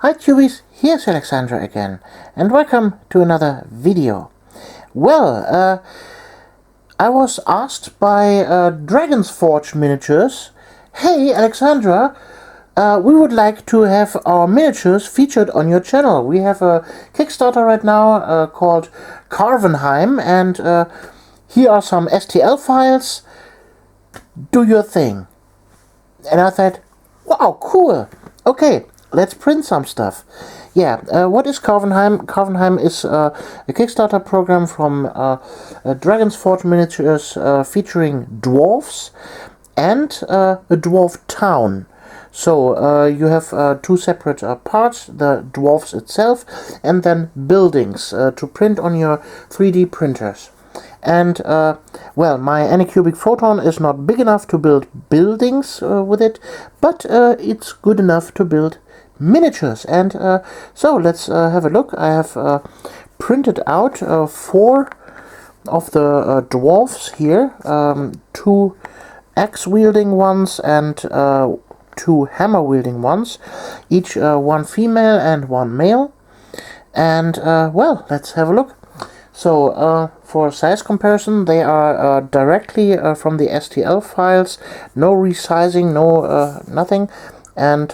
Hi Cubies, here's Alexandra again, and welcome to another video. Well, I was asked by Dragon's Forge Miniatures, hey Alexandra, we would like to have our miniatures featured on your channel. We have a Kickstarter right now called Karvenheim, and here are some STL files. Do your thing. And I thought, wow, cool. Okay, let's print some stuff. Yeah, what is Karvenheim? Karvenheim is a Kickstarter program from Dragon's Forge Miniatures featuring dwarves and a dwarf town. So you have two separate parts, the dwarves itself and then buildings to print on your 3D printers. And, well, my Anycubic Photon is not big enough to build buildings with it, but it's good enough to build miniatures. And so let's have a look. I have printed out 4 of the dwarfs here, 2 axe-wielding ones and 2 hammer-wielding ones, each one female and one male. And, well, let's have a look. So, for size comparison, they are directly from the STL files, no resizing, no nothing, and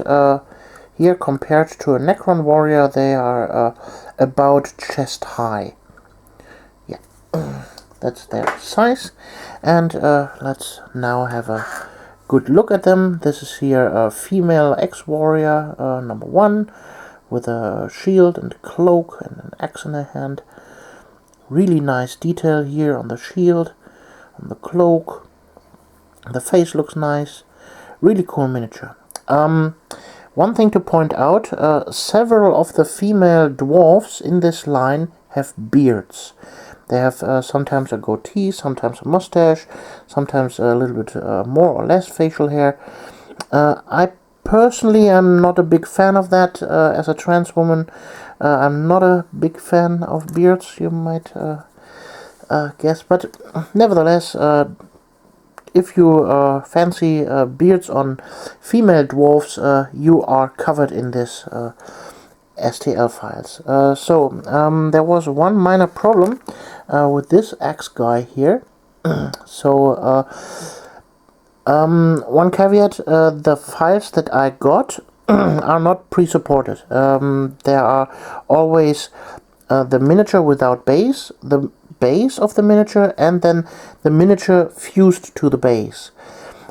here compared to a Necron warrior, they are about chest high. Yeah, that's their size, and let's now have a good look at them. This is here a female ex-warrior, number 1, with a shield and cloak and an axe in her hand. Really nice detail here on the shield, on the cloak. The face looks nice. Really cool miniature. One thing to point out, several of the female dwarfs in this line have beards. They have sometimes a goatee, sometimes a mustache, sometimes a little bit more or less facial hair. I personally am not a big fan of that as a trans woman. I'm not a big fan of beards, you might guess, but nevertheless, if you fancy beards on female dwarfs, you are covered in this STL files. So there was one minor problem with this axe guy here. So one caveat, the files that I got are not pre-supported. There are always the miniature without base, the base of the miniature, and then the miniature fused to the base.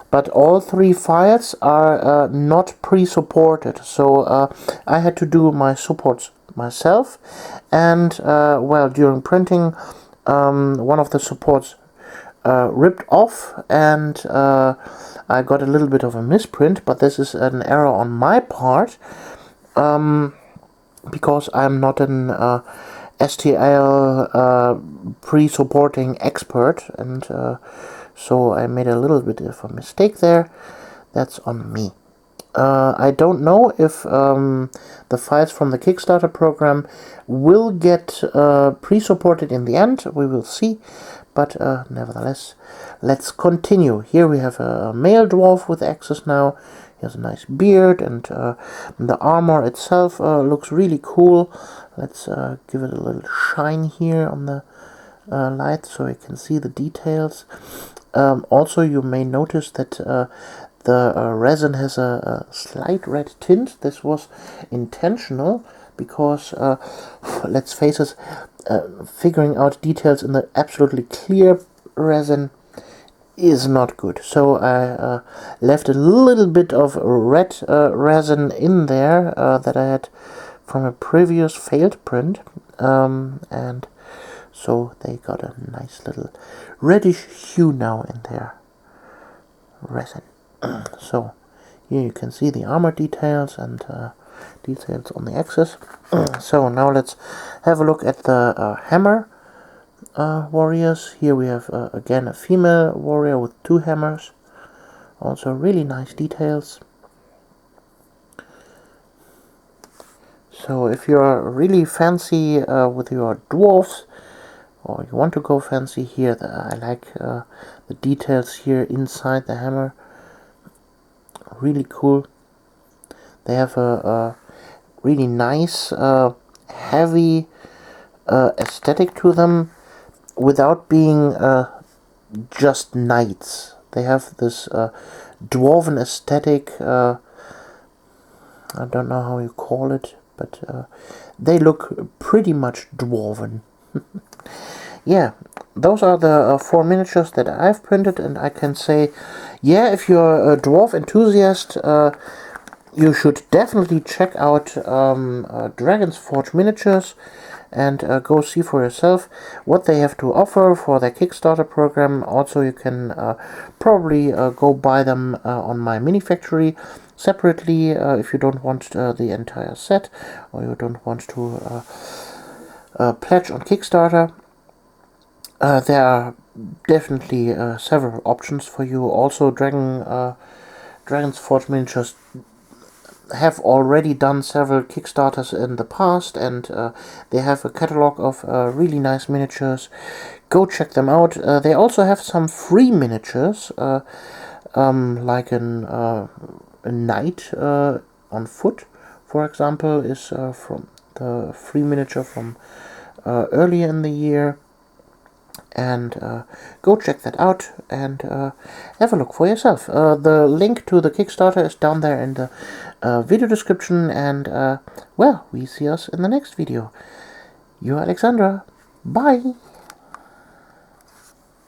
But all 3 files are not pre-supported, so I had to do my supports myself, and well, during printing one of the supports ripped off, and I got a little bit of a misprint, but this is an error on my part, because I'm not an STL pre-supporting expert, and so I made a little bit of a mistake there. That's on me. I don't know if the files from the Kickstarter program will get pre-supported in the end. We will see. But nevertheless, let's continue. Here we have a male dwarf with axes now. He has a nice beard, and the armor itself looks really cool. Let's give it a little shine here on the light so you can see the details. Also, you may notice that the resin has a slight red tint. This was intentional because, let's face it, figuring out details in the absolutely clear resin is not good. So I left a little bit of red resin in there that I had from a previous failed print, and so they got a nice little reddish hue now in their resin. So here you can see the armor details and details on the axis. So now let's have a look at the hammer warriors. Here we have again a female warrior with 2 hammers. Also really nice details. So if you're really fancy with your dwarfs, or you want to go fancy here, I like the details here inside the hammer. Really cool. They have a really nice, heavy aesthetic to them, without being just knights. They have this dwarven aesthetic. I don't know how you call it, but they look pretty much dwarven. Yeah, those are the 4 miniatures that I've printed, and I can say, yeah, if you're a dwarf enthusiast, you should definitely check out Dragon's Forge Miniatures and go see for yourself what they have to offer for their Kickstarter program. Also, you can probably go buy them on my mini factory separately if you don't want the entire set, or you don't want to pledge on Kickstarter. There are definitely several options for you. Also, Dragon's Forge Miniatures have already done several Kickstarters in the past, and they have a catalog of really nice miniatures. Go check them out. They also have some free miniatures, like a knight on foot, for example, is from the free miniature from earlier in the year. And go check that out and have a look for yourself. The link to the Kickstarter is down there in the video description, and well, we see us in the next video. You're Alexandra. Bye!